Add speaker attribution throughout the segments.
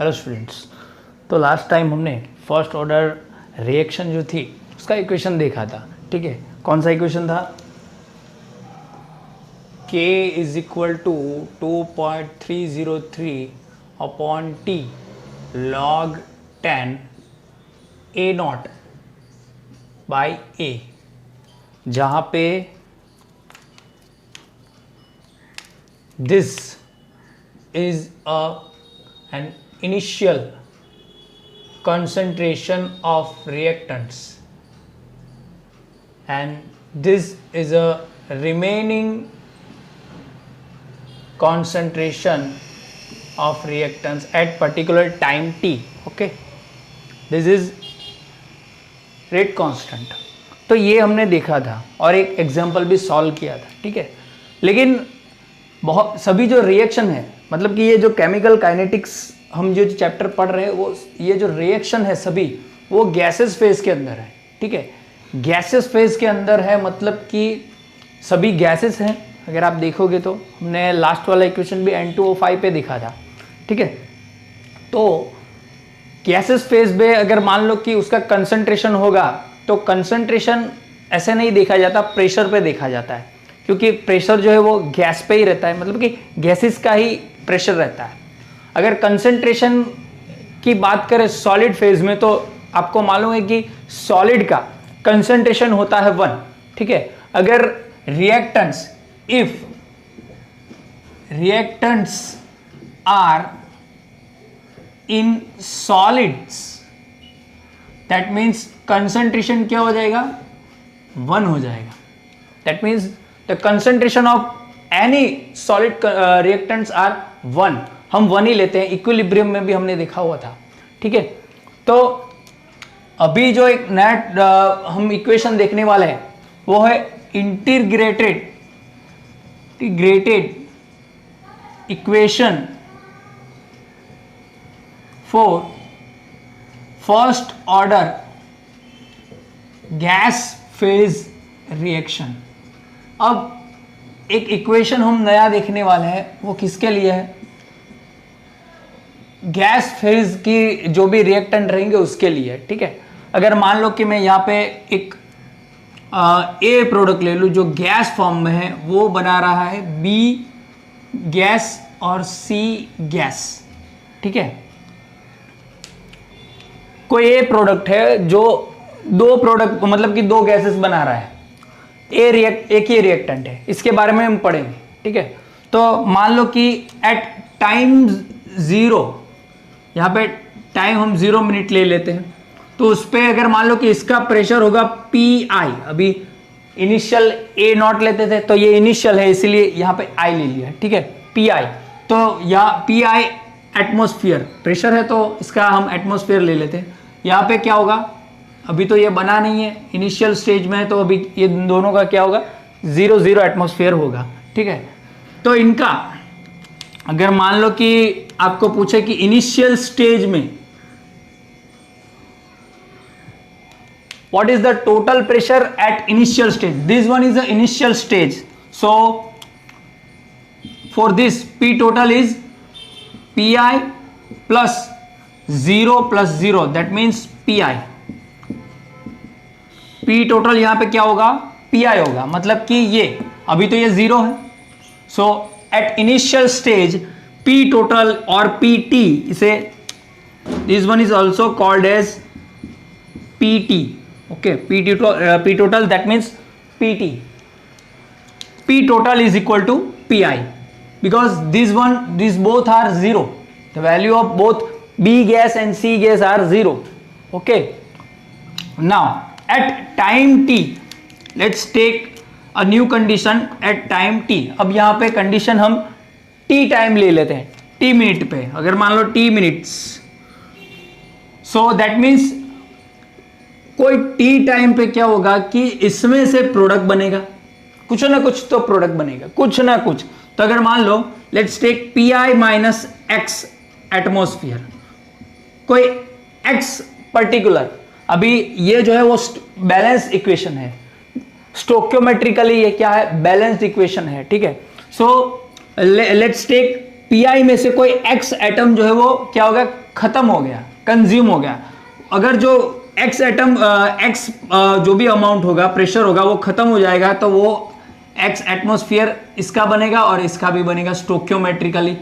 Speaker 1: Hello students. तो last time हमने first order reaction जो थी उसका इक्वेशन देखा था, ठीक है। कौन सा इक्वेशन था? K is equal to 2.303 upon T log 10 A not by A, जहाँ पे this is an initial concentration of reactants and this is a remaining concentration of reactants at particular time t. Okay, this is rate constant. तो ये हमने देखा था और एक example भी सॉल्व किया था, ठीक है। लेकिन बहुत सभी जो रिएक्शन है, मतलब कि ये जो केमिकल काइनेटिक्स हम जो चैप्टर पढ़ रहे हैं, वो ये जो रिएक्शन है सभी वो गैसेस फेज के अंदर है, ठीक है। गैसेस फेज के अंदर है, मतलब कि सभी गैसेस हैं। अगर आप देखोगे तो हमने लास्ट वाला इक्वेशन भी N2O5 पे दिखा था, ठीक है। तो गैसेस फेज में अगर मान लो कि उसका कंसंट्रेशन होगा तो कंसंट्रेशन ऐसे नहीं देखा जाता, प्रेशर पे देखा जाता है, क्योंकि प्रेशर जो है वो गैस पे ही रहता है, मतलब कि गैसेस का ही प्रेशर रहता है। अगर कंसंट्रेशन की बात करें सॉलिड फेज में तो आपको मालूम है कि सॉलिड का कंसंट्रेशन होता है 1, ठीक है। अगर reactants, if reactants are in solids, that means concentration क्या हो जाएगा? 1 हो जाएगा। That means the concentration of any solid reactants are 1। हम 1 ही लेते हैं, इक्विलिब्रियम में भी हमने देखा हुआ था, ठीक है। तो अभी जो एक नया हम इक्वेशन देखने वाले हैं वो है integrated equation for first order gas phase reaction. अब एक इक्वेशन हम नया देखने वाले हैं, वो किसके लिए है? गैस फेज की जो भी रिएक्टेंट रहेंगे उसके लिए, ठीक है। अगर मान लो कि मैं यहाँ पे एक ए प्रोडक्ट ले लूँ जो गैस फॉर्म में है, वो बना रहा है बी गैस और सी गैस, ठीक है। कोई ए प्रोडक्ट है जो दो प्रोडक्ट, मतलब कि दो गैसेस बना रहा है, एक ही रिएक्टेंट है, इसके बारे में हम पढ़ेंगे, ठीक है। तो मान लो कि एट टाइम 0, यहाँ पे टाइम हम 0 मिनट ले लेते हैं, तो उस पर अगर मान लो कि इसका प्रेशर होगा PI, अभी इनिशियल A नॉट लेते थे तो ये इनिशियल है इसलिए यहाँ पे I ले लिया, ठीक है, PI। तो यहाँ PI एटमॉस्फेयर प्रेशर है तो इसका हम एटमॉस्फेयर ले लेते हैं। यहाँ पे क्या होगा? अभी तो ये बना नहीं है, इनिशियल स्टेज में है, तो अभी ये दोनों का क्या होगा? 0 एटमॉस्फेयर होगा, ठीक है। तो इनका अगर मान लो कि आपको पूछे कि इनिशियल स्टेज में what is the total pressure eight initial stage, this one is the initial stage, so for this P total is PI plus 0 that means PI। P total यहां पे क्या होगा? PI होगा, मतलब कि ये अभी तो ये 0 है, so at initial stage P total और PT, इसे this one is also called as PT, okay. P total that means PT, P total is equal to PI because these both are 0, the value of both B gas and C gas are 0, okay. Now at time t, let's take a new condition at time t। अब यहाँ पे condition हम t time ले लेते हैं, t minute पे। अगर मान लो t minutes, so that means कोई t टाइम पे क्या होगा कि इसमें से प्रोडक्ट बनेगा, कुछ ना कुछ तो प्रोडक्ट बनेगा, कुछ ना कुछ। तो अगर मान लो let's take PI minus x atmosphere, कोई x पर्टिकुलर, अभी ये जो है वो बैलेंस इक्वेशन है, स्टोक्योमेट्रिकली ये क्या है? बैलेंस्ड इक्वेशन है, ठीक है। सो लेट्स टेक पीआई में से कोई एक्स एटम जो है वो क्या हो गया, खत्म हो गया, कंज्यूम हो गया। अगर जो एक्स एटम एक्स जो भी अमाउंट होगा, प्रेशर होगा, वो खत्म हो जाएगा तो वो एक्स एटमॉस्फेयर इसका बनेगा और इसका भी बनेगा स्टोक्योमेट्रिकली,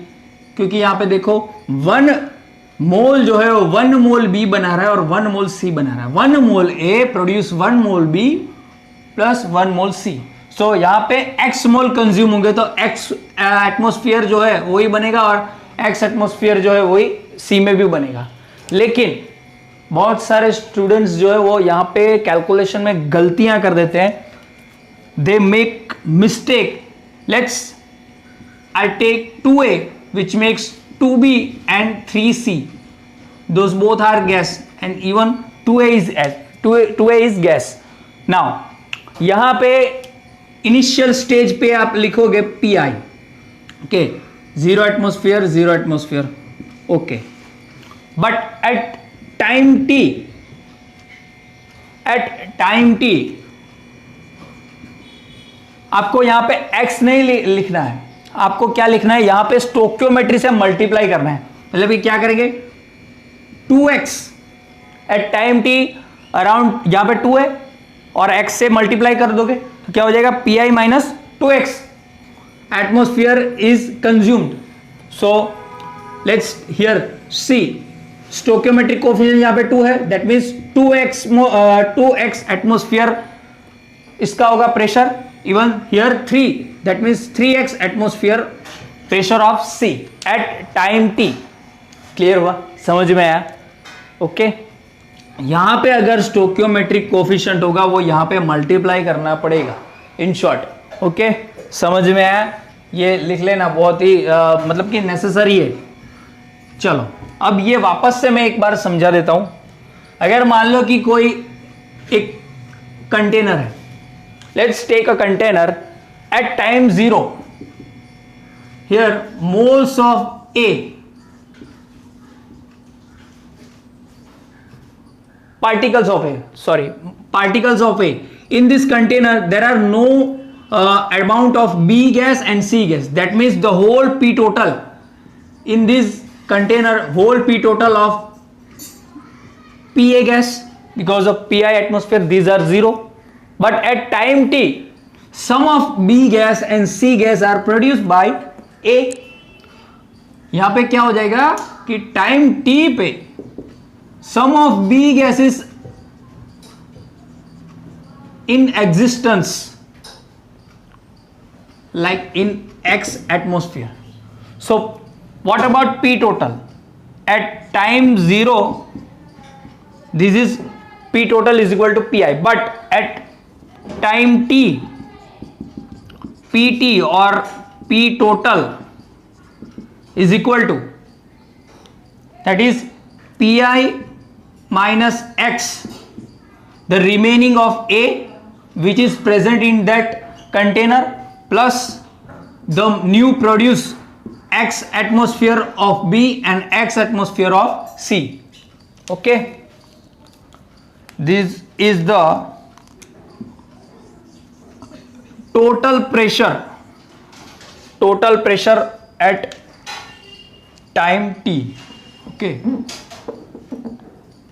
Speaker 1: क्योंकि यहां पे देखो 1 मोल जो है वो 1 मोल बी बना रहा है और 1 मोल सी बना रहा है। 1 मोल ए प्रोड्यूस 1 मोल बी प्लस 1 मोल सी। सो यहां पे x मोल कंज्यूम होंगे तो x एटमॉस्फेयर जो है वही बनेगा और x एटमॉस्फेयर जो है वही सी में भी बनेगा। लेकिन बहुत सारे स्टूडेंट्स जो है वो यहां पे कैलकुलेशन में गलतियां कर देते हैं, they make mistake. Let's I take 2a which makes 2b and 3c, those both are gas and even 2a is gas. now यहां पे इनिशियल स्टेज पे आप लिखोगे PI. Okay, 0 atmosphere 0 atmosphere, okay. But at time T आपको यहां पे x नहीं लिखना है, आपको क्या लिखना है, यहां पे स्टोक्योमेट्री से मल्टीप्लाई करना है। मतलब कि क्या करेंगे, 2x eight time T around, यहां पे 2 है और x से मल्टीप्लाई कर दोगे तो क्या हो जाएगा, P I minus 2x, atmosphere is consumed. So let's here see, stoichiometric coefficient यहां पे 2 है, दैट मींस 2x एटमॉस्फेयर इसका होगा pressure, even here 3, that means 3x atmosphere pressure of C at time T. Clear हुआ, समझ में आया? ओके, यहां पे अगर स्टोक्योमेट्रिक कोफिशिएंट होगा वो यहां पे मल्टीप्लाई करना पड़ेगा, इन शॉर्ट। ओके, समझ में आया? ये लिख लेना, बहुत ही मतलब कि नेसेसरी है। चलो अब ये वापस से मैं एक बार समझा देता हूं। अगर मान लो कि कोई एक कंटेनर है, let's take a container at time 0, here moles of A, particles of A. In this container there are no amount of B gas and C gas, that means the whole P total in this container, whole P total of PA gas because of PI atmosphere, these are 0. But at time T some of B gas and C gas are produced by A. यहां पे क्या हो जाएगा कि time T पे some of B gases in existence like in X atmosphere. So what about P total? At time 0 this is P total is equal to Pi, but at time T PT or P total is equal to, that is Pi minus x, the remaining of A which is present in that container, plus the new produced x atmosphere of B and x atmosphere of C. Okay, this is the total pressure at time T. Okay,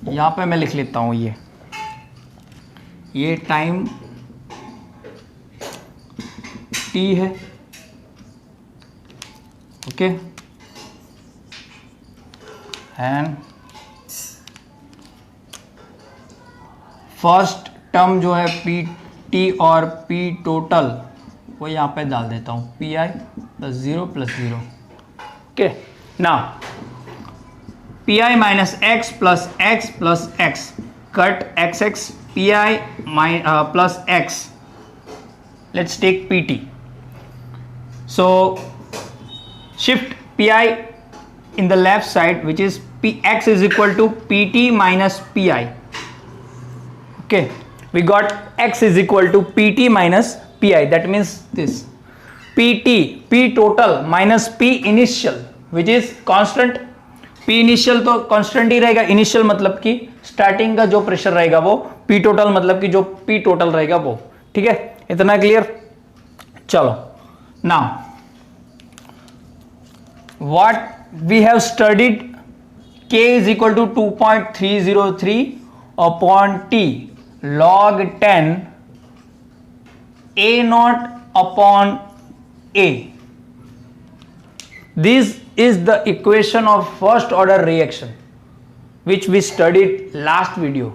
Speaker 1: यहां पे मैं लिख लेता हूं, ये time T है। Okay, and first term जो है पी टी और पी टोटल वो यहां पे डाल देता हूं, P I plus 0 plus 0। Okay, now Pi minus x plus x, cut xx, Pi plus x. Let's take Pt. So shift Pi in the left side, which is Px is equal to Pt minus Pi. Okay, we got x is equal to Pt minus Pi. That means this Pt, P total minus P initial, which is constant. P initial तो constant ही रहेगा, initial मतलब कि starting का जो pressure रहेगा वो, P total मतलब कि जो P टोटल रहेगा वो। ठीक है, इतना क्लियर? चलो now what we have studied, K is equal to 2.303 upon T log 10 A naught upon A. This is the equation of first order reaction which we studied last video.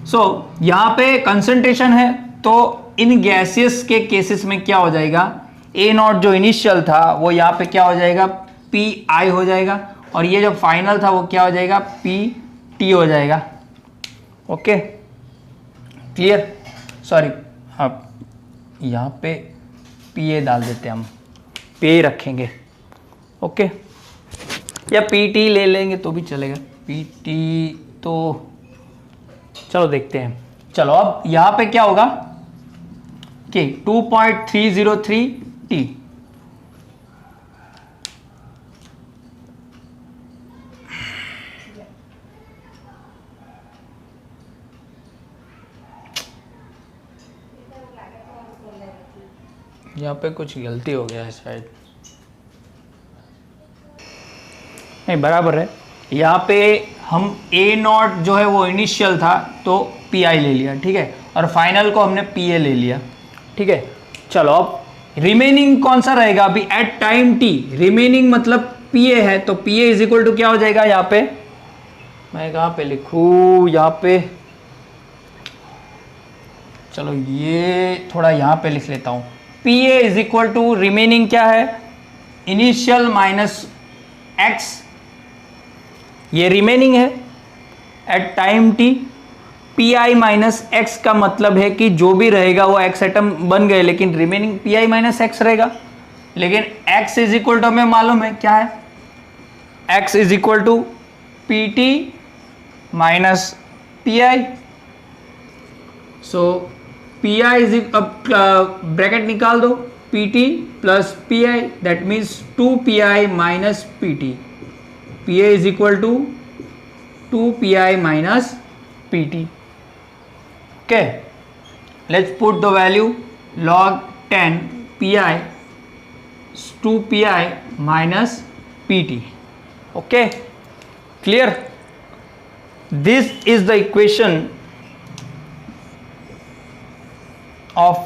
Speaker 1: So यहाँ पे concentration है, तो इन gases के cases में क्या हो जाएगा, A not जो इनिशियल था वो यहाँ पे क्या हो जाएगा, Pi हो जाएगा, और ये जो फाइनल था वो क्या हो जाएगा, Pt हो जाएगा. Okay clear. सॉरी, आप यहाँ पे Pa डाल देते हैं, हम Pa रखेंगे. ओके, या Pt ले लेंगे तो भी चलेगा. Pt तो चलो देखते हैं. चलो अब यहाँ पे क्या होगा कि 2.303 T. यहाँ पे कुछ गलती हो गया है शायद, नहीं बराबर है. यहाँ पे हम A नॉट जो है वो इनिशियल था तो Pi ले लिया, ठीक है, और फाइनल को हमने Pa ले लिया, ठीक है. चलो अब रिमेनिंग कौन सा रहेगा, अभी एट टाइम t रिमेनिंग मतलब Pa है, तो Pa इज इक्वल टू क्या हो जाएगा, यहाँ पे मैं कहाँ पे लिखूँ, यहाँ पे चलो ये थोड़ा यहाँ पे लिख लेता हूँ. Pa is equal to remaining क्या है, इनिशियल माइनस x, ये रिमेनिंग है at time t. Pi minus x का मतलब है कि जो भी रहेगा वो x एटम बन गए, लेकिन रिमेनिंग Pi माइनस x रहेगा. लेकिन x इज इक्वल टू हमें मालूम है क्या है, x is equal to Pt minus Pi. So Pi is, अब ब्रैकेट निकाल दो, Pt plus Pi, that means 2Pi minus Pt. Pa is equal to 2Pi minus Pt. Okay, let's put the value log 10 Pi 2Pi minus Pt. Okay, clear. This is the equation of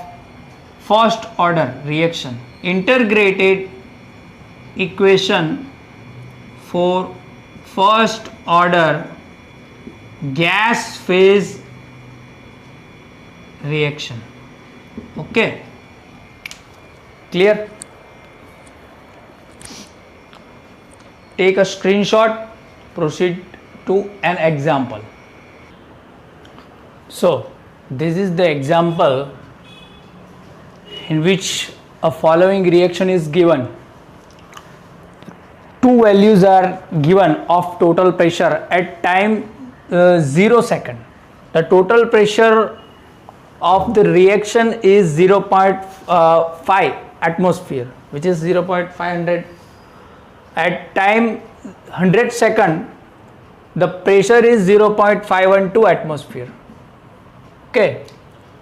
Speaker 1: first order reaction, integrated equation for first order gas phase reaction. Okay, clear. Take a screenshot, proceed to an example. So this is the example in which a following reaction is given. Two values are given of total pressure at time 0 second. The total pressure of the reaction is 0.5 atmosphere, which is 0.500. At time 100 second, the pressure is 0.512 atmosphere. Okay,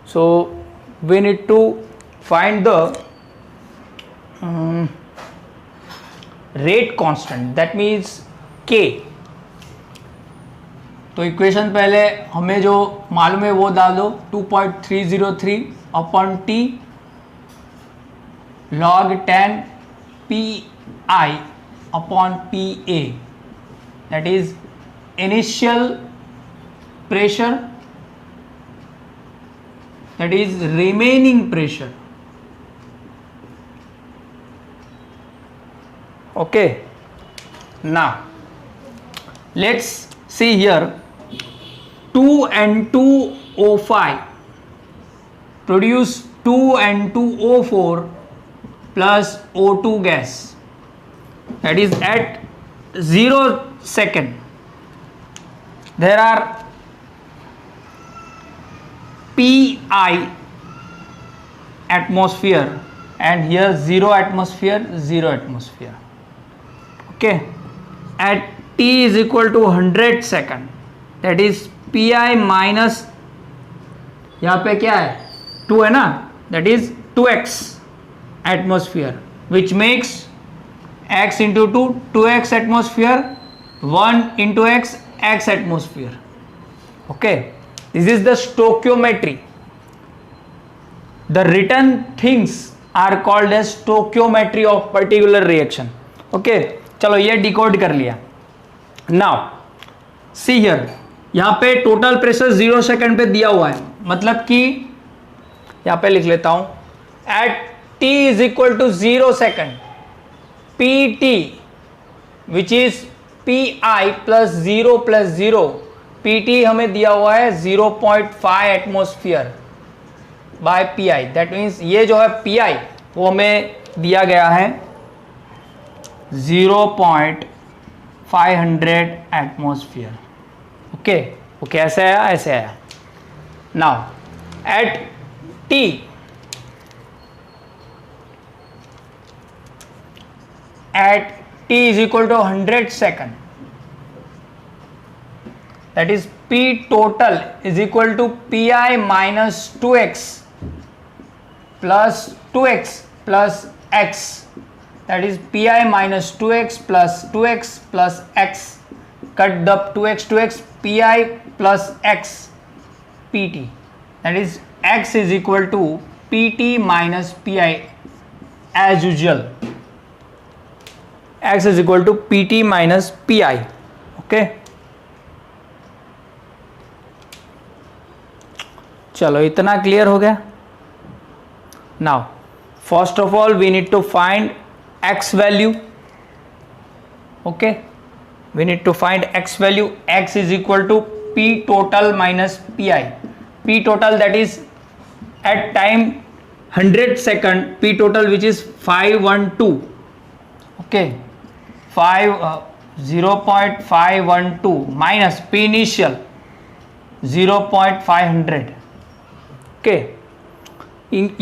Speaker 1: so we need to find the rate constant, that means K. तो equation पहले हमें जो मालूम है वो डाल दो, 2.303 upon T log 10 Pi upon Pa, that is initial pressure, that is remaining pressure. Okay, now let's see here, 2N2O5 produce 2N2O4 plus O2 gas, that is at 0 second. There are Pi atmosphere and here 0 atmosphere, 0 atmosphere. Okay, at t is equal to 100 second, that is Pi minus, यहाँ पे क्या है 2 है ना, that is 2x atmosphere, which makes x into 2 2x atmosphere, 1 into x x atmosphere. Okay, this is the stoichiometry. The written things are called as stoichiometry of particular reaction. Okay, चलो ये decode कर लिया. Now see here, यहां पे total pressure 0 second पे दिया हुआ है, मतलब कि यहां पे लिख लेता हूं, at t is equal to 0 second pt which is pi plus 0 plus 0. pt हमें दिया हुआ है 0.5 atmosphere by pi. That means ये जो है pi वो हमें दिया गया है 0.500 एटमोस्फियर. ओके, वो कैसे आया? ऐसे आया. Now at t is equal to 100 second, that is p total is equal to pi minus 2x plus 2x plus x, that is pi minus 2x plus x. Cut the 2x pi plus x pt, that is x is equal to pt minus pi as usual. x is equal to pt minus pi. Okay, चलो इतना clear हो गया. Now first of all we need to find x value. Okay, we need to find x value. x is equal to p total minus pi. p total, that is at time 100 second, p total which is 512. okay, 0.512 minus p initial 0.500. Okay,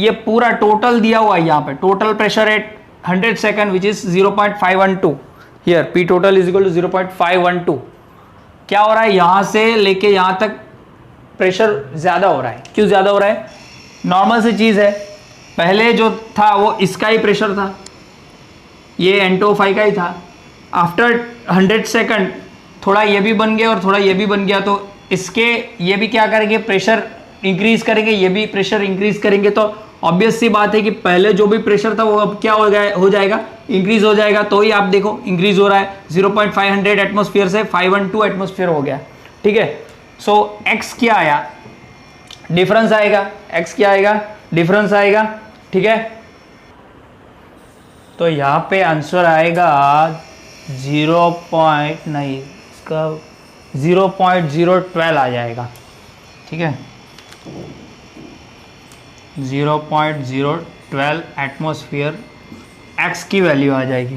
Speaker 1: ये पूरा total दिया हुआ है यहाँ पे. Total pressure at 100 second which is 0.512. Here p total is equal to 0.512. क्या हो रहा है, यहाँ से लेके यहाँ तक प्रेशर ज़्यादा हो रहा है. क्यों ज़्यादा हो रहा है? नॉर्मल सी चीज़ है. पहले जो था वो इसका ही प्रेशर था, ये N2O5 का ही था. आफ्टर 100 सेकंड थोड़ा ये भी बन गया और थोड़ा ये भी बन गया, तो इसके ये भी क्या करेंगे, प्रेशर इंक्रीज करेंगे, ये भी प्रेशर इंक्रीज करेंगे. तो ऑब्वियस सी बात है कि पहले जो भी प्रेशर था वो अब क्या हो जाएगा, इंक्रीज हो जाएगा. तो ही आप देखो इंक्रीज हो रहा है. 0.500 एटमोस्फियर से 512 एटमोस्फियर हो गया. ठीक है, सो x क्या आया, डिफरेंस आएगा. x क्या आएगा, डिफरेंस आएगा. ठीक है, तो यहाँ पे आंसर आएगा 0.012 आ जाएगा. ठीक है, 0.012 एटमोस्फियर x की वैल्यू आ जाएगी.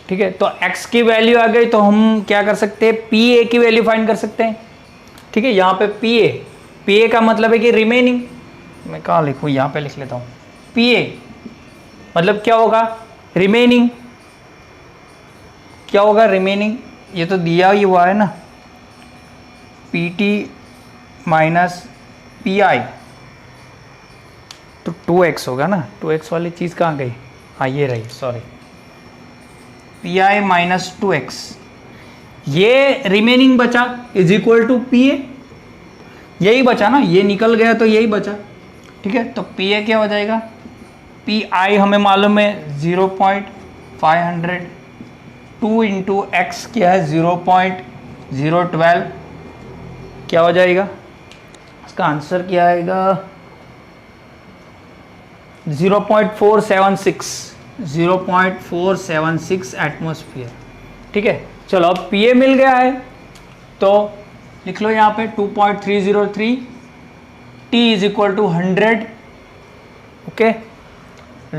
Speaker 1: ठीक है, तो x की वैल्यू आ गई तो हम क्या कर सकते हैं, PA की वैल्यू फाइंड कर सकते हैं. ठीक है, यहाँ पे PA का मतलब है कि रिमेनिंग. मैं कहाँ लिखूँ, यहाँ पे लिख लेता हूँ. PA मतलब क्या होगा, रिमेनिंग. क्या होगा, रिमेनिंग. ये तो दिया ही हुआ है ना, PT माइनस PI, तो 2x होगा ना. 2x वाली चीज़ कहाँ गई, हाँ ये रही, सॉरी. PI माइनस 2x, ये रिमेनिंग बचा इज इक्वल टू PA. यही बचा ना, ये निकल गया तो यही बचा. ठीक है, तो PA क्या हो जाएगा, PI हमें मालूम है 0.500, 2 इंटू एक्स क्या है 0.012. क्या हो जाएगा, इसका आंसर क्या आएगा, 0.476 एटमोस्फियर. ठीक है, चलो अब PA मिल गया है तो लिख लो यहाँ पे 2.303. T is equal to 100. Okay,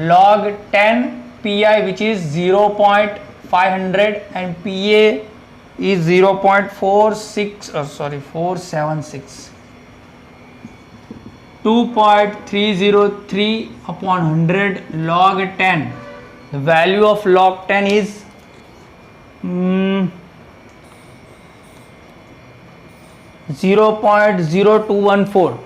Speaker 1: log 10 PI which is 0.500 and PA is 476. 2.303 upon 100 log 10. The value of log 10 is 0.0214.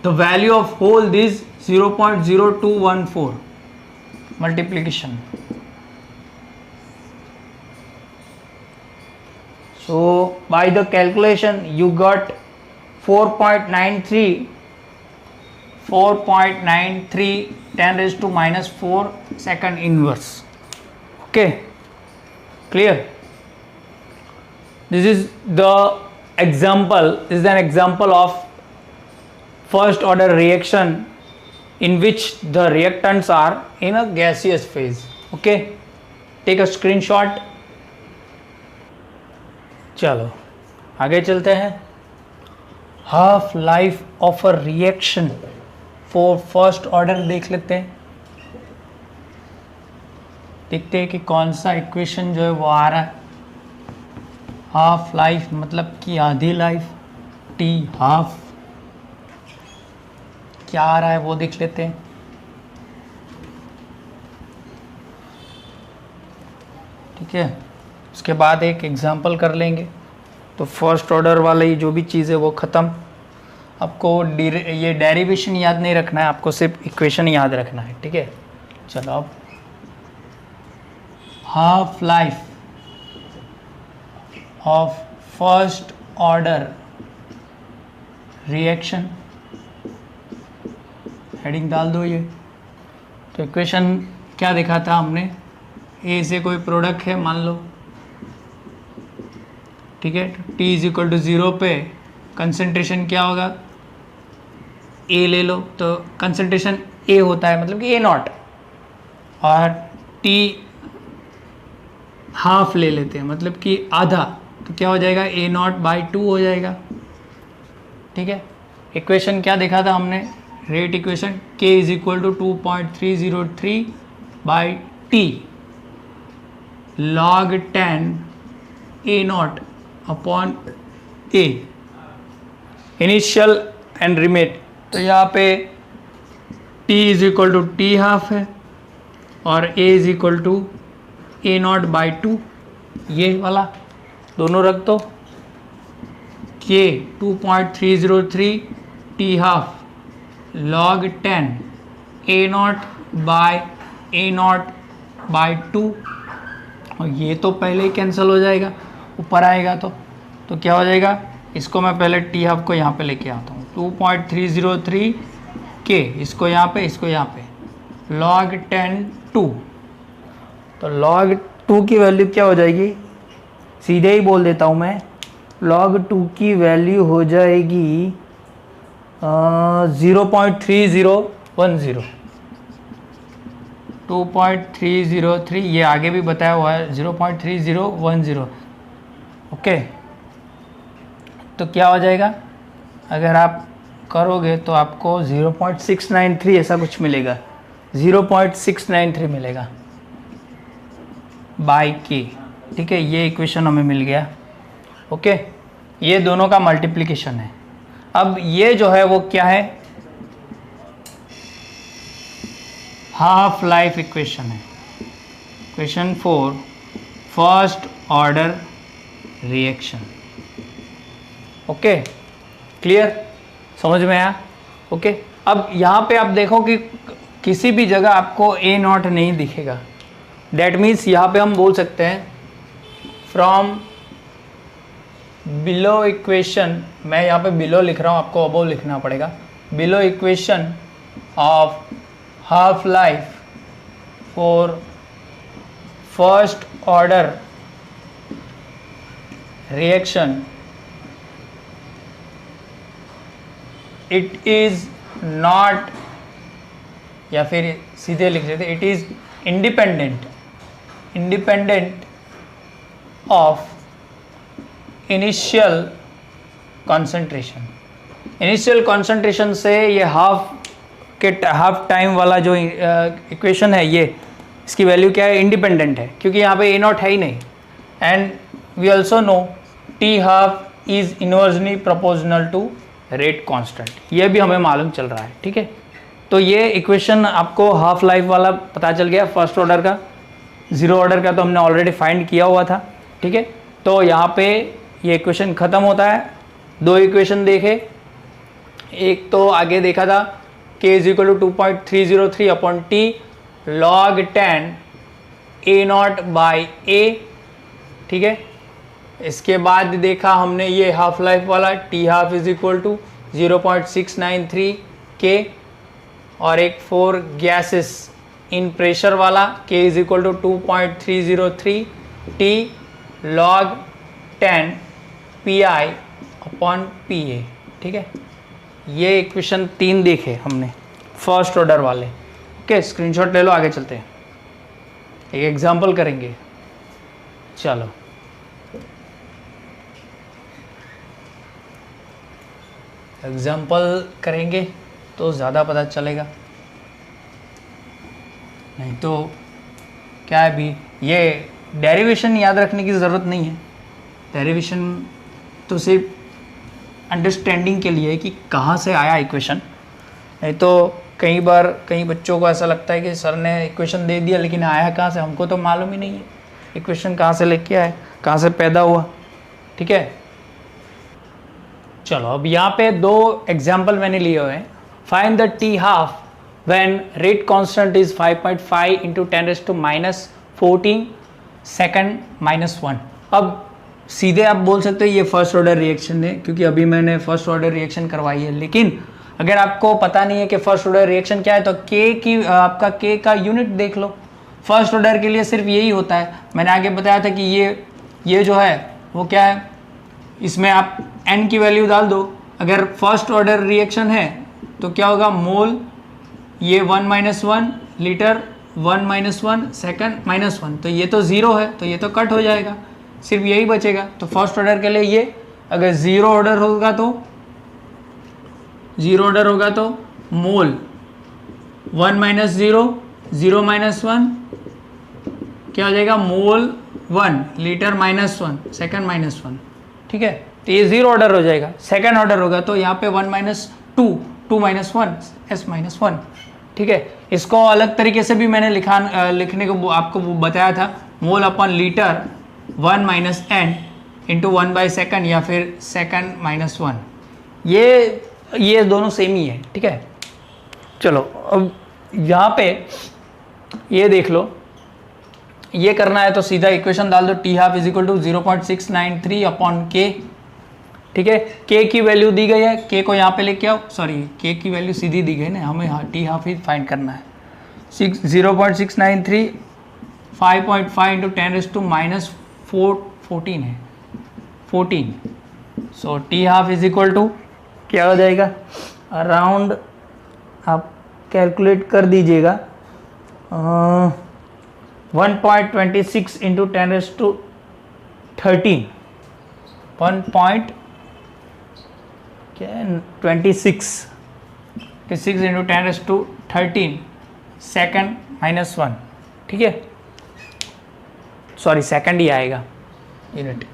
Speaker 1: The value of whole is 0.0214. multiplication. So by the calculation you got 4.93 10 raised to minus 4 second inverse. Okay, clear? This is the example. This is an example of first order reaction in which the reactants are in a gaseous phase. Okay, take a screenshot. चलो आगे चलते हैं. Half life of a reaction for first order देख लेते हैं. देखते हैं कि कौन सा इक्वेशन जो है वो आ रहा है. हाफ लाइफ मतलब कि आधी लाइफ, टी हाफ क्या आ रहा है वो देख लेते हैं. ठीक है, उसके बाद एक एग्जांपल कर लेंगे. तो फर्स्ट ऑर्डर वाली जो भी चीज़ है वो ख़त्म. आपको ये डेरिवेशन याद नहीं रखना है, आपको सिर्फ इक्वेशन याद रखना है. ठीक है, चलो अब half life of first order reaction, heading डाल दो ये. तो इक्वेशन क्या देखा था हमने, ए से कोई प्रोडक्ट है मान लो. ठीक है, T इज इक्वल टू 0 पे कंसंट्रेशन क्या होगा, ए ले लो. तो कंसंट्रेशन ए होता है मतलब कि ए नॉट, और T हाफ ले लेते हैं मतलब कि आधा. तो क्या हो जाएगा, ए नॉट बाई 2 हो जाएगा. ठीक है, इक्वेशन क्या देखा था हमने, rate equation K is equal to 2.303 by T log 10 A not upon A, initial and remaining. तो यहाँ पे T is equal to T half है और A is equal to A not by 2, ये वाला दोनों रख दो. K 2.303 T half log 10 A not by 2, और ये तो पहले ही कैंसिल हो जाएगा ऊपर आएगा. तो क्या हो जाएगा, इसको मैं पहले टी हाफ को यहाँ पे लेके आता हूँ. 2.303 के, इसको यहाँ पे log 10 2. तो log 2 की वैल्यू क्या हो जाएगी, सीधे ही बोल देता हूँ मैं, log 2 की वैल्यू हो जाएगी 0.3010. 2.303, ये आगे भी बताया हुआ है 0.3010. ओके, तो क्या हो जाएगा, अगर आप करोगे तो आपको 0.693 ऐसा कुछ मिलेगा, 0.693 मिलेगा बाई के. ठीक है, ये इक्वेशन हमें मिल गया. ओके, ये दोनों का मल्टीप्लिकेशन है. अब ये जो है वो क्या है, हाफ लाइफ इक्वेशन है. Equation for first order reaction. Okay, clear, समझ में आया. ओके, अब यहाँ पे आप देखो कि किसी भी जगह आपको ए नॉट नहीं दिखेगा. डेट मीन्स यहाँ पे हम बोल सकते हैं फ्रॉम बिलो इक्वेशन, मैं यहाँ पे बिलो लिख रहा हूँ, आपको अबोव लिखना पड़ेगा. Below equation of half life for first order reaction, it is not, या फिर सीधे लिख देते, it is independent of initial concentration. initial concentration से ये हाफ टाइम वाला जो इक्वेशन है, ये इसकी वैल्यू क्या है, इंडिपेंडेंट है, क्योंकि यहाँ पे ए नॉट है ही नहीं. And we also know T half is inversely proportional to rate constant, ये भी हमें मालूम चल रहा है. ठीक है, तो ये इक्वेशन आपको हाफ लाइफ वाला पता चल गया. फर्स्ट ऑर्डर का, ज़ीरो ऑर्डर का तो हमने ऑलरेडी फाइंड किया हुआ था. ठीक है, तो यहाँ पे ये इक्वेशन ख़त्म होता है. दो इक्वेशन देखे, एक तो आगे देखा था K is equal to 2.303 upon T log 10 A not by A, ठीक है। इसके बाद देखा हमने ये हाफ लाइफ वाला T half is equal to 0.693 के, और एक 4 गैसेस इन प्रेशर वाला K is equal to 2.303 T log 10 P I upon P A, ठीक है। ये इक्वेशन 3 देखे हमने फर्स्ट ऑर्डर वाले। ओके, स्क्रीनशॉट ले लो, आगे चलते हैं, एक एग्जांपल करेंगे। चलो एग्जांपल करेंगे तो ज़्यादा पता चलेगा, नहीं तो क्या है, भी ये डेरिवेशन याद रखने की ज़रूरत नहीं है। डेरिवेशन तो सिर्फ अंडरस्टैंडिंग के लिए है कि कहाँ से आया इक्वेशन, नहीं तो कई बार कई बच्चों को ऐसा लगता है कि सर ने इक्वेशन दे दिया लेकिन आया कहाँ से, हमको तो मालूम ही नहीं है इक्वेशन कहाँ से लेके आए, कहाँ से पैदा हुआ, ठीक है। चलो अब यहाँ पे 2 एग्जाम्पल मैंने लिए हुए हैं। Find the T half when rate constant is 5.5 into 10⁻14 second -1। अब सीधे आप बोल सकते हो ये फर्स्ट ऑर्डर रिएक्शन है, क्योंकि अभी मैंने फर्स्ट ऑर्डर रिएक्शन करवाई है। लेकिन अगर आपको पता नहीं है कि फर्स्ट ऑर्डर रिएक्शन क्या है, तो के की आपका के का यूनिट देख लो। फर्स्ट ऑर्डर के लिए सिर्फ यही होता है, मैंने आगे बताया था कि ये जो है वो क्या है, इसमें आप n की वैल्यू डाल दो। अगर फर्स्ट ऑर्डर रिएक्शन है तो क्या होगा, मोल ये 1 - 1 लीटर 1 - 1 सेकंड -1, तो ये तो 0 है, तो ये तो कट हो जाएगा, सिर्फ यही बचेगा। तो फर्स्ट ऑर्डर के लिए ये, अगर 0 ऑर्डर होगा तो मोल 1 - 0 0 - 1 क्या हो जाएगा, मोल 1 लीटर -1 सेकंड -1, ठीक है। तो ये 0 ऑर्डर हो जाएगा। सेकंड ऑर्डर होगा तो यहाँ पे 1 - 2 2 - 1 s -1, ठीक है। इसको अलग तरीके से भी मैंने लिखने को आपको बताया था, mole upon litre 1 - n into 1/सेकंड या फिर सेकंड -1, ये दोनों सेम ही है, ठीक है। चलो अब यहाँ पे ये देख लो, ये करना है तो सीधा इक्वेशन डाल दो, T half is equal to 0.693 upon K, ठीक है। के की वैल्यू दी गई है, के को यहाँ पे लेके आओ, सॉरी के की वैल्यू सीधी दी गई ना, हमें टी हाफ ही फाइंड करना है। 0.693 5.5 इंटू 10⁻14 है 14, so T half is equal to क्या हो जाएगा, अराउंड आप कैलकुलेट कर दीजिएगा 1.26 इंटू 10⁻13 26 इंटू 10⁻13 सेकंड -1, ठीक है। सॉरी सेकंड ही आएगा यूनिट।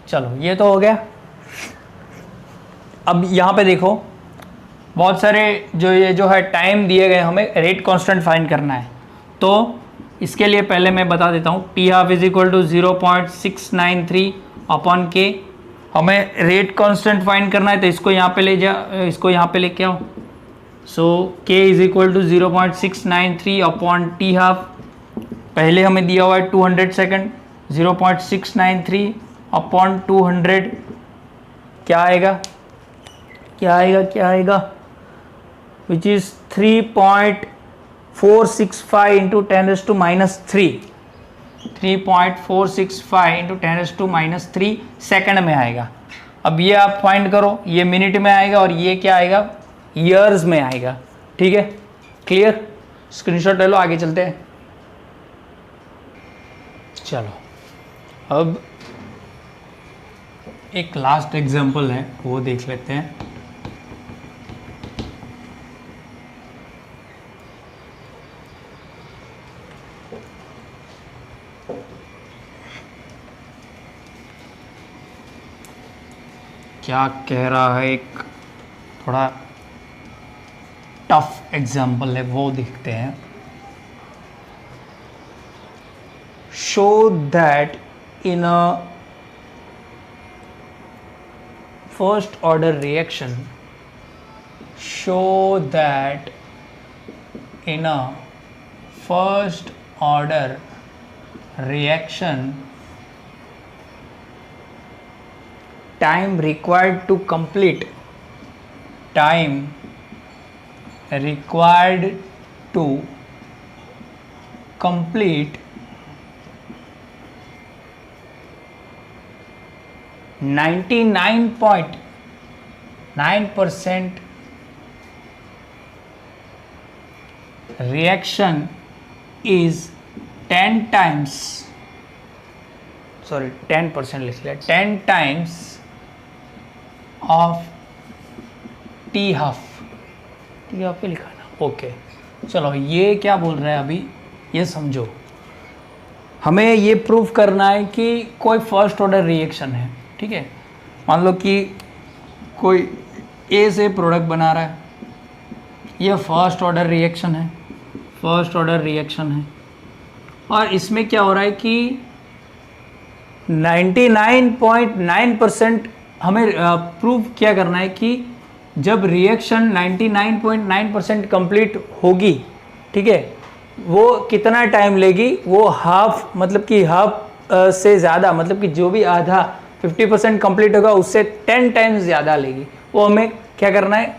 Speaker 1: चलो ये तो हो गया। अब यहाँ पे देखो बहुत सारे ये जो है टाइम दिए गए, हमें रेट कांस्टेंट फाइंड करना है। तो इसके लिए पहले मैं बता देता हूँ, T half is equal to 0.693 upon K. हमें रेट कांस्टेंट फाइंड करना है तो इसको यहाँ पे लेके आओ। So K is equal to 0.693 upon T half, पहले हमें दिया हुआ है 200 सेकंड, 0.693 अपॉन 200 क्या आएगा which is 3.465 into 10⁻³ 3.465 into 10⁻³ second में आएगा। अब ये आप फाइंड करो, ये मिनट में आएगा और ये क्या आएगा, ईयर्स में आएगा, ठीक है। क्लियर, स्क्रीनशॉट ले लो, आगे चलते हैं। चलो अब एक लास्ट एग्जांपल है वो देख लेते हैं। क्या कह रहा है, एक थोड़ा टफ एग्जाम्पल है वो देखते हैं। Show that in a first order reaction, show that in a first order reaction time required to complete, time required to complete 99.9% reaction is 10 times, sorry 10% लिख लिया, 10 times of T half, T half पे लिखा ना, okay. चलो ये क्या बोल रहा है अभी ये समझो। हमें ये प्रूव करना है कि कोई फर्स्ट ऑर्डर रिएक्शन है, ठीक है। मान लो कि कोई ए से प्रोडक्ट बना रहा है, ये फर्स्ट ऑर्डर रिएक्शन है, फर्स्ट ऑर्डर रिएक्शन है, और इसमें क्या हो रहा है कि 99.9% हमें प्रूव क्या करना है कि जब रिएक्शन 99.9% कंप्लीट होगी, ठीक है, वो कितना टाइम लेगी, वो हाफ मतलब कि हाफ से ज़्यादा, मतलब कि जो भी आधा 50% कंप्लीट होगा उससे 10 टाइम्स ज़्यादा लेगी। वो हमें क्या करना है,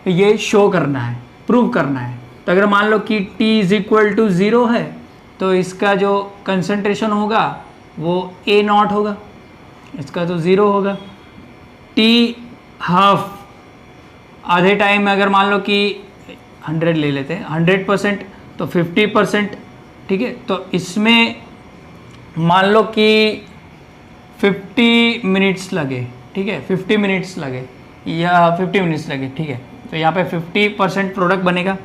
Speaker 1: ये शो करना है, प्रूव करना है। तो अगर मान लो कि t इज इक्वल टू 0 है तो इसका जो कंसंट्रेशन होगा वो A0 होगा, इसका तो 0 होगा। t हाफ आधे टाइम में अगर मान लो कि 100 ले लेते हैं, 100% तो 50%, ठीक है। तो इसमें मान लो कि 50 मिनट्स लगे, ठीक है, 50 मिनट्स लगे या 50 मिनट्स लगे, ठीक है। तो यहाँ पे 50% प्रोडक्ट बनेगा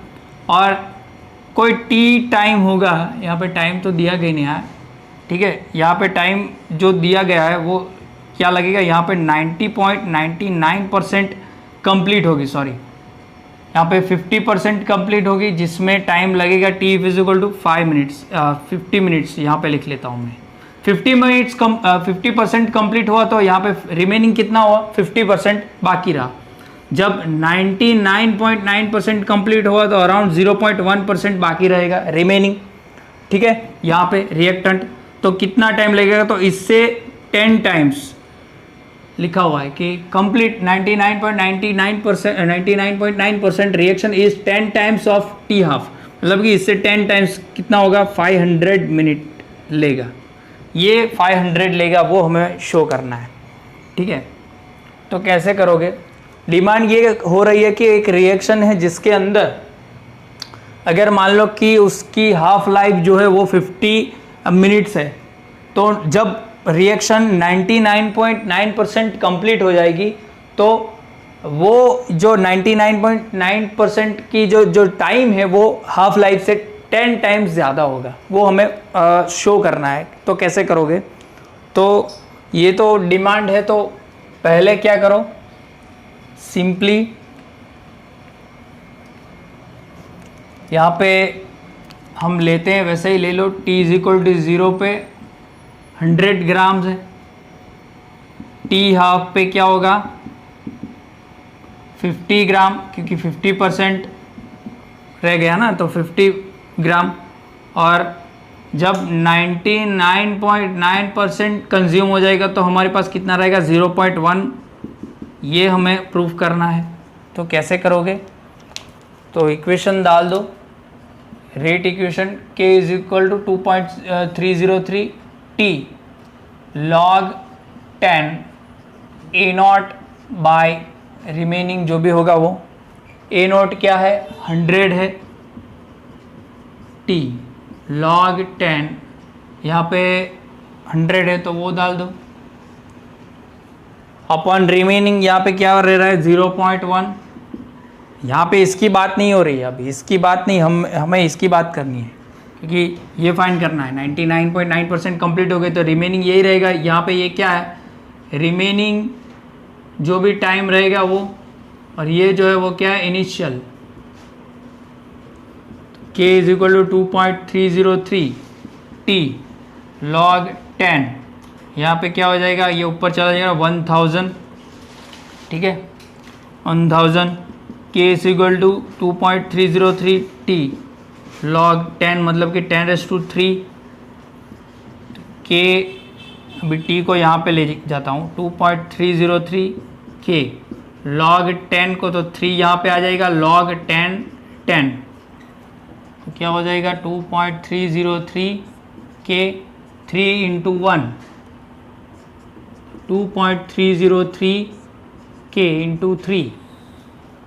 Speaker 1: और कोई टी टाइम होगा, यहाँ पे टाइम तो दिया गया नहीं है, ठीक है। यहाँ पे टाइम जो दिया गया है वो क्या लगेगा, यहाँ पे 90.99% कंप्लीट होगी, सॉरी यहाँ पे 50% कंप्लीट होगी, जिसमें टाइम लगेगा t equal to 5 minutes, 50 minutes यहाँ पे लिख लेता हूँ मैं। 50% कंप्लीट हुआ तो यहाँ पे रिमेनिंग कितना हुआ, 50% बाकी रहा। जब 99.9% कंप्लीट हुआ तो अराउंड 0.1% बाकी रहेगा रिमेनिंग, ठीक है, यहाँ पे रिएक्टेंट। तो कितना टाइम लगेगा, तो इससे 10 टाइम्स लिखा हुआ है कि complete 99.9% reaction is 10 times of T half, मतलब कि इससे 10 टाइम्स कितना होगा, 500 मिनट लेगा। ये 500 लेगा, वो हमें शो करना है, ठीक है। तो कैसे करोगे, डिमांड ये हो रही है कि एक रिएक्शन है जिसके अंदर अगर मान लो कि उसकी हाफ लाइफ जो है वो 50 मिनट्स है, तो जब रिएक्शन 99.9% कंप्लीट हो जाएगी तो वो जो 99.9% की जो टाइम है वो हाफ लाइफ से 10 टाइम्स ज़्यादा होगा, वो हमें शो करना है। तो कैसे करोगे, तो ये तो डिमांड है, तो पहले क्या करो, सिंपली यहाँ पे हम लेते हैं, वैसे ही ले लो, t इज इक्वल टू 0 पे 100 ग्राम्स है, t हाफ पे क्या होगा 50 ग्राम, क्योंकि 50% रह गया ना, तो 50 ग्राम। और जब 99.9% कंज्यूम हो जाएगा तो हमारे पास कितना रहेगा, 0.1। ये हमें प्रूफ करना है। तो कैसे करोगे, तो इक्वेशन डाल दो, rate equation k is equal to 2.303 t log 10 A0 by remaining जो भी होगा वो, A0 क्या है 100 है, t log 10 यहाँ पे 100 है तो वो डाल दो, अपॉन रिमेनिंग यहाँ पे क्या रह रहा है 0.1। यहाँ पे इसकी बात नहीं हो रही है अभी, इसकी बात नहीं, हमें इसकी बात करनी है, क्योंकि ये फाइंड करना है। 99.9% कंप्लीट हो गए तो रिमेनिंग यही रहेगा। यहाँ पे ये क्या है, रिमेनिंग जो भी टाइम रहेगा वो, और ये जो है वो क्या है initial, k is equal to 2.303 t log 10, यहाँ पे क्या हो जाएगा, ये ऊपर चला जाएगा 1000, ठीक है, 1000 k is equal to 2.303 t log 10 मतलब कि 10⁻³ के, अभी टी को यहाँ पे ले जाता हूँ, 2.303 के log 10 को तो 3 यहाँ पे आ जाएगा, log 10 10 तो क्या हो जाएगा 2.303 के 3 इंटू 1 2.303 के इंटू 3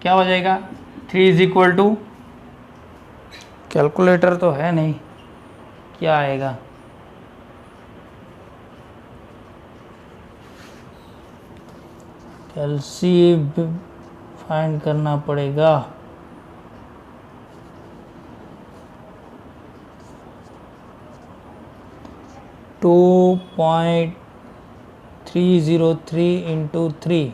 Speaker 1: क्या हो जाएगा 3 इज इक्वल टू, कैलकुलेटर तो है नहीं, क्या आएगा एलसीएम फाइंड करना पड़ेगा। टू 2.303 इंटू 3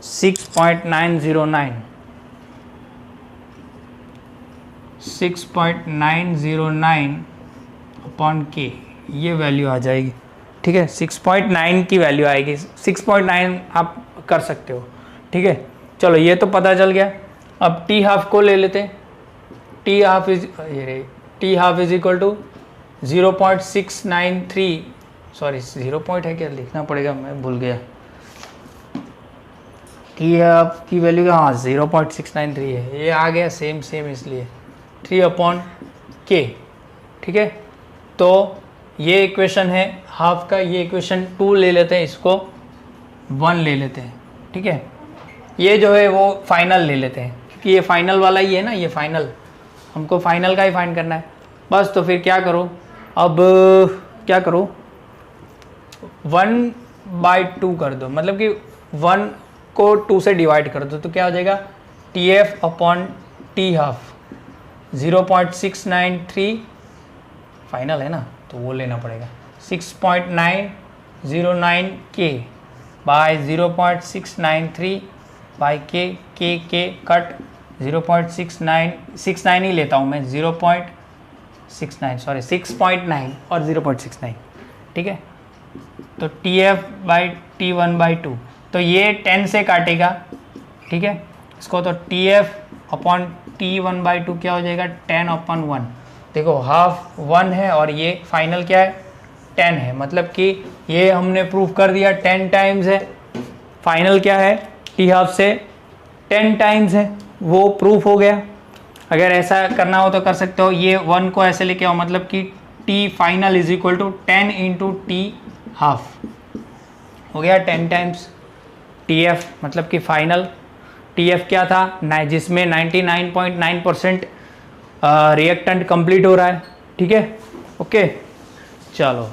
Speaker 1: 6.909 अपॉन के, ये वैल्यू आ जाएगी। ठीक है, 6.9 की वैल्यू आएगी, 6.9 आप कर सकते हो। ठीक है, चलो ये तो पता चल गया। अब टी हाफ को ले लेते हैं। T half is equal to 0.693, sorry 0 point है क्या, लिखना पड़ेगा, मैं भूल गया। टी हाफ की वैल्यू का, हाँ 0.693 है, ये आ गया सेम इसलिए 3 अपॉन के। ठीक है, तो ये इक्वेशन है हाफ का, ये इक्वेशन 2 ले लेते हैं, इसको 1 ले लेते हैं। ठीक है, ये जो है वो फाइनल ले लेते हैं, क्योंकि ये फाइनल वाला ही है ना, ये फाइनल, हमको फाइनल का ही फाइंड करना है बस। तो फिर क्या करो, अब क्या करो 1/2 कर दो, मतलब कि 1 को 2 से डिवाइड कर दो, तो क्या हो जाएगा TF upon T half 0.693 final है ना, तो वो लेना पड़ेगा 6.909 के बाय 0.693 बाय के कट 0.69 ही लेता हूँ मैं, 0.69 सॉरी 6.9 और 0.69। ठीक है, तो TF बाई T1/2, तो ये 10 से काटेगा। ठीक है, इसको तो TF अपॉन T1/2 क्या हो जाएगा 10 अपॉन 1। देखो हाफ 1 है और ये फाइनल क्या है 10 है, मतलब कि ये हमने प्रूफ कर दिया 10 टाइम्स है, फाइनल क्या है टी हाफ से 10 टाइम्स है, वो प्रूफ हो गया। अगर ऐसा करना हो तो कर सकते हो, ये 1 को ऐसे लेके आओ, मतलब कि T final is equal to 10 into T half हो गया 10 टाइम्स TF, मतलब कि फाइनल TF क्या था जिसमें 99.9% रिएक्टेंट कंप्लीट हो रहा है। ठीक है, ओके चलो।